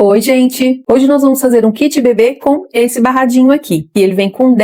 Oi, gente! Hoje nós vamos fazer um kit bebê com esse barradinho aqui. E ele vem com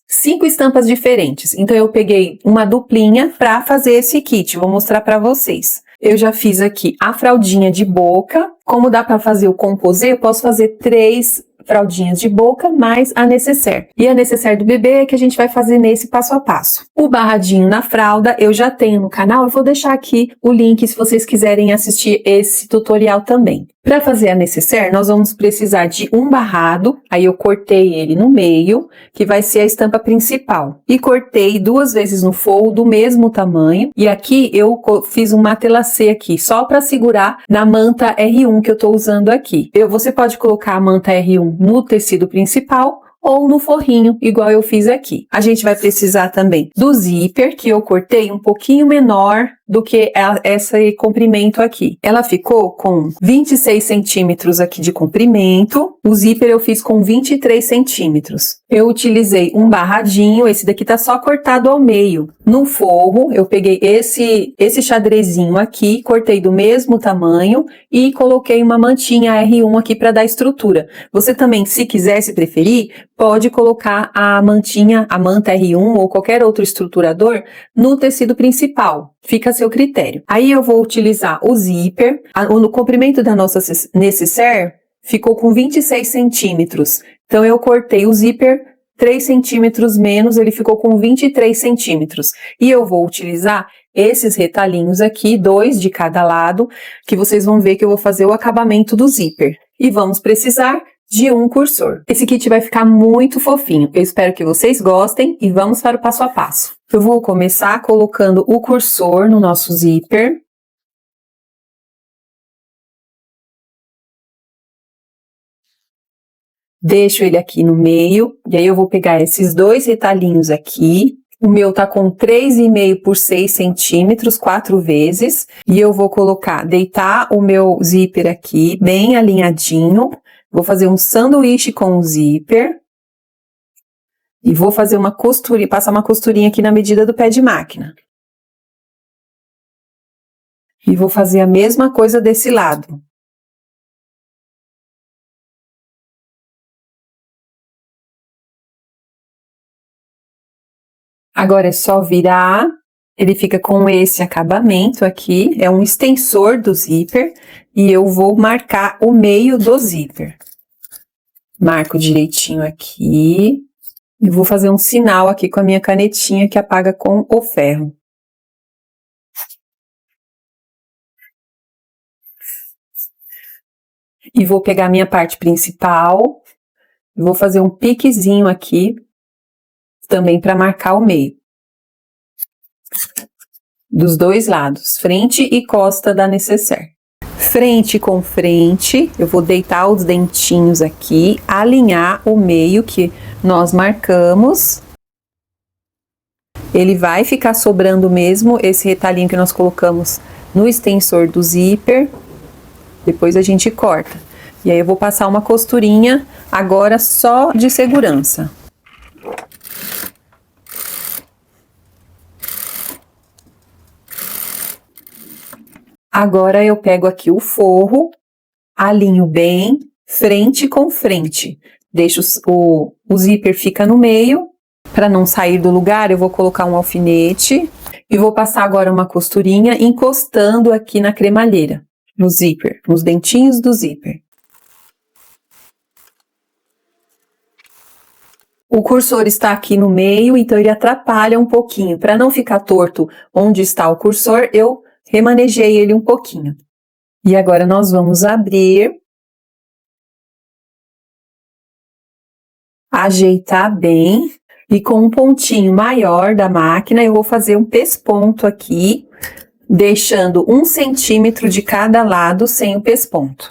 5 estampas diferentes. Então eu peguei uma duplinha para fazer esse kit. Vou mostrar para vocês. Eu já fiz aqui a fraldinha de boca. Como dá para fazer o composê, eu posso fazer 3 fraldinhas de boca mais a nécessaire. E a nécessaire do bebê é que a gente vai fazer nesse passo a passo. O barradinho na fralda eu já tenho no canal. Eu vou deixar aqui o link se vocês quiserem assistir esse tutorial também. Para fazer a nécessaire, nós vamos precisar de um barrado, aí eu cortei ele no meio, que vai ser a estampa principal. E cortei 2 vezes no forro do mesmo tamanho. E aqui eu fiz um matelacê aqui, só para segurar na manta R1 que eu tô usando aqui. Você pode colocar a manta R1 no tecido principal, ou no forrinho, igual eu fiz aqui. A gente vai precisar também do zíper, que eu cortei um pouquinho menor do que esse comprimento aqui. Ela ficou com 26 centímetros aqui de comprimento, o zíper eu fiz com 23 centímetros. Eu utilizei um barradinho, esse daqui tá só cortado ao meio. No forro, eu peguei esse xadrezinho aqui, cortei do mesmo tamanho e coloquei uma mantinha R1 aqui para dar estrutura. Você também, se quiser, se preferir, pode colocar a manta R1 ou qualquer outro estruturador no tecido principal. Fica a seu critério. Aí eu vou utilizar o zíper. O comprimento da nossa nécessaire ficou com 26 centímetros. Então eu cortei o zíper 3 centímetros menos, ele ficou com 23 centímetros. E eu vou utilizar esses retalhinhos aqui, 2 de cada lado, que vocês vão ver que eu vou fazer o acabamento do zíper. E vamos precisar de um cursor. Esse kit vai ficar muito fofinho. Eu espero que vocês gostem e vamos para o passo a passo. Eu vou começar colocando o cursor no nosso zíper. Deixo ele aqui no meio, e aí eu vou pegar esses 2 retalhinhos aqui. O meu tá com 3,5 por 6 centímetros, 4 vezes. E eu vou deitar o meu zíper aqui, bem alinhadinho. Vou fazer um sanduíche com o zíper. E vou fazer uma costurinha, passar uma costurinha aqui na medida do pé de máquina. E vou fazer a mesma coisa desse lado. Agora é só virar, ele fica com esse acabamento aqui, é um extensor do zíper, e eu vou marcar o meio do zíper. Marco direitinho aqui, e vou fazer um sinal aqui com a minha canetinha que apaga com o ferro. E vou pegar a minha parte principal, vou fazer um piquezinho aqui, também para marcar o meio. Dos 2 lados, frente e costa da nécessaire. Frente com frente, eu vou deitar os dentinhos aqui, alinhar o meio que nós marcamos. Ele vai ficar sobrando mesmo esse retalhinho que nós colocamos no extensor do zíper. Depois a gente corta. E aí eu vou passar uma costurinha agora só de segurança. Agora eu pego aqui o forro, alinho bem, frente com frente. Deixo o zíper fica no meio. Para não sair do lugar, eu vou colocar um alfinete e vou passar agora uma costurinha encostando aqui na cremalheira, no zíper, nos dentinhos do zíper. O cursor está aqui no meio, então ele atrapalha um pouquinho. Para não ficar torto onde está o cursor, eu remanejei ele um pouquinho. E agora nós vamos abrir, ajeitar bem, e com um pontinho maior da máquina eu vou fazer um pesponto aqui, deixando 1 centímetro de cada lado sem o pesponto.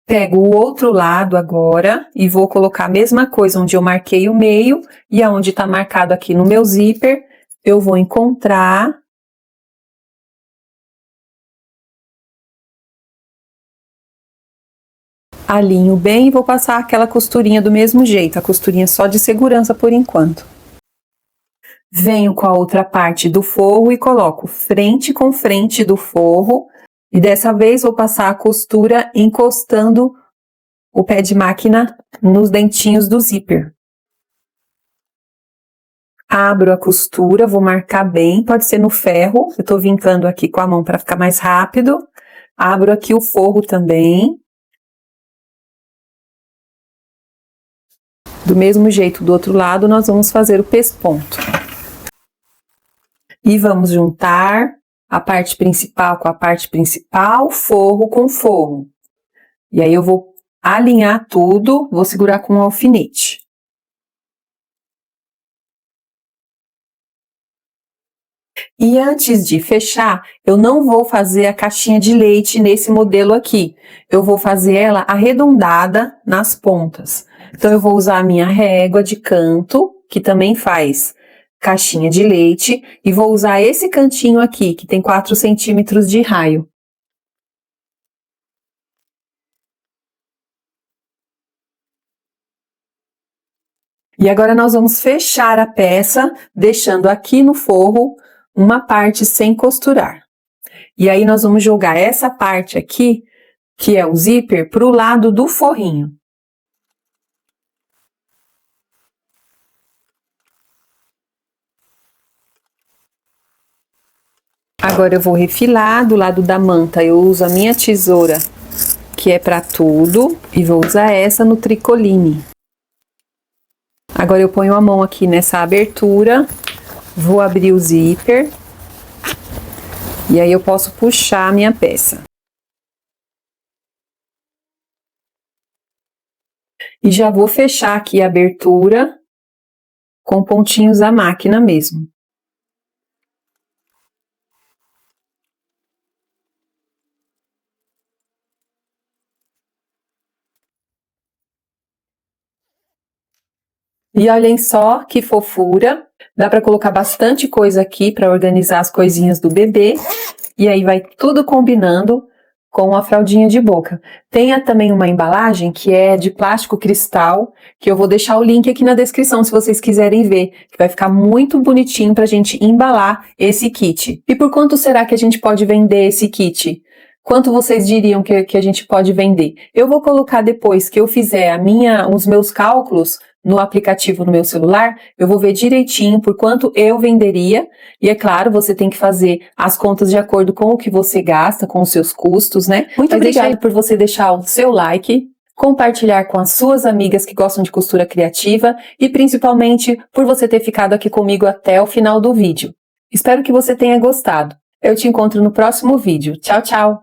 Pego o outro lado agora e vou colocar a mesma coisa onde eu marquei o meio e aonde tá marcado aqui no meu zíper, eu vou encontrar. Alinho bem e vou passar aquela costurinha do mesmo jeito, a costurinha só de segurança por enquanto. Venho com a outra parte do forro e coloco frente com frente do forro, E dessa vez vou passar a costura encostando o pé de máquina nos dentinhos do zíper. Abro a costura, vou marcar bem, pode ser no ferro, eu tô vincando aqui com a mão para ficar mais rápido. Abro aqui o forro também. Do mesmo jeito, do outro lado, nós vamos fazer o pesponto. E vamos juntar a parte principal com a parte principal, forro com forro. E aí eu vou alinhar tudo, vou segurar com um alfinete. E antes de fechar, eu não vou fazer a caixinha de leite nesse modelo aqui. Eu vou fazer ela arredondada nas pontas. Então, eu vou usar a minha régua de canto, que também faz caixinha de leite, e vou usar esse cantinho aqui, que tem 4 centímetros de raio. E agora nós vamos fechar a peça, deixando aqui no forro uma parte sem costurar. E aí nós vamos jogar essa parte aqui, que é o zíper, para o lado do forrinho. Agora eu vou refilar, do lado da manta eu uso a minha tesoura, que é para tudo, e vou usar essa no tricoline. Agora eu ponho a mão aqui nessa abertura, vou abrir o zíper, e aí eu posso puxar a minha peça. E já vou fechar aqui a abertura com pontinhos à máquina mesmo. E olhem só que fofura, dá para colocar bastante coisa aqui para organizar as coisinhas do bebê, e aí vai tudo combinando com a fraldinha de boca. Tem também uma embalagem que é de plástico cristal, que eu vou deixar o link aqui na descrição se vocês quiserem ver, que vai ficar muito bonitinho pra gente embalar esse kit. E por quanto será que a gente pode vender esse kit? Quanto vocês diriam que a gente pode vender? Eu vou colocar depois que eu fizer os meus cálculos no aplicativo no meu celular, eu vou ver direitinho por quanto eu venderia. E é claro, você tem que fazer as contas de acordo com o que você gasta, com os seus custos, né? Muito obrigada por você deixar o seu like, compartilhar com as suas amigas que gostam de costura criativa e principalmente por você ter ficado aqui comigo até o final do vídeo. Espero que você tenha gostado. Eu te encontro no próximo vídeo. Tchau, tchau!